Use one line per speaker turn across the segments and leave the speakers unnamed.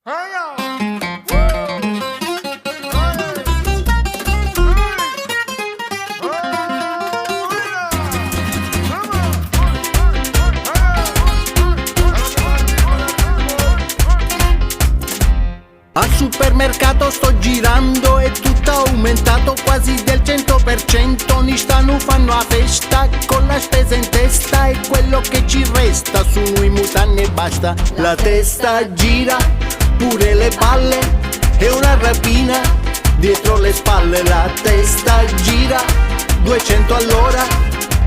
Al supermercato sto girando e tutto aumentato quasi del 100%. Nistanu fanno a festa con la spesa in testa e quello che ci resta su noi mutanne e basta. La testa gira, pure le palle, è una rapina dietro le spalle. La testa gira, 200 all'ora,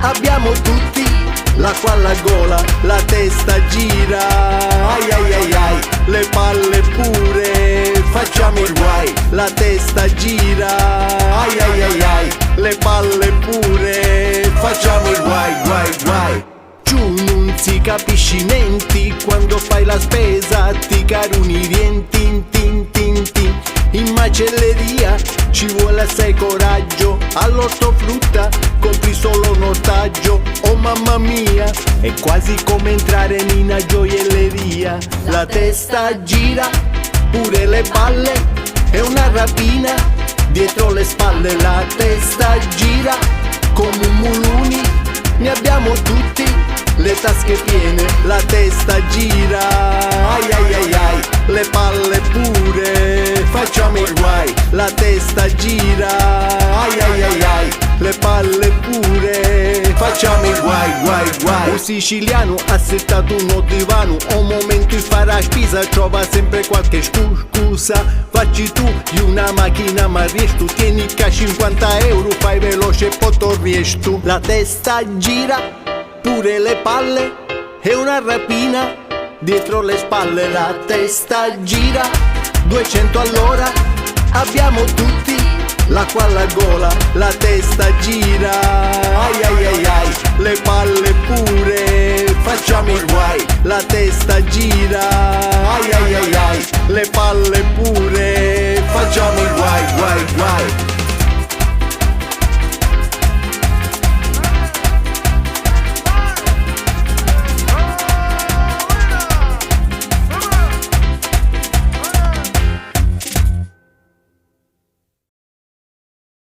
abbiamo tutti l'acqua alla gola. La testa gira, ai ai ai ai, le palle pure, facciamo il guai. La testa gira, ai ai ai ai, le palle pure, facciamo il guai, guai, guai. Giù non si capisci niente quando fai la spesa, ti caruni rienti, tin tin tin. In macelleria ci vuole assai coraggio, all'ortofrutta compri solo un ortaggio. Oh mamma mia, è quasi come entrare in una gioielleria. La testa gira, pure le palle, è una rapina dietro le spalle. La testa gira come un muluni, ne abbiamo tutti le tasche piene. La testa gira, ai ai ai ai, le palle pure, facciamo il guai. La testa gira, ai ai ai ai, le palle pure, facciamo il guai, guai, guai. Un siciliano ha settato uno divano, un momento di fare la spesa trova sempre qualche scusa. Facci tu di una macchina ma riesci tu, tieni ca 50 euro, fai veloce e poi tu riesci tu. La testa gira, pure le palle, è una rapina dietro le spalle. La testa gira, 200 all'ora, abbiamo tutti l'acqua alla gola. La testa gira, ai ai ai ai, le palle pure, facciamo il guai. La testa gira, ai ai ai ai, le palle pure,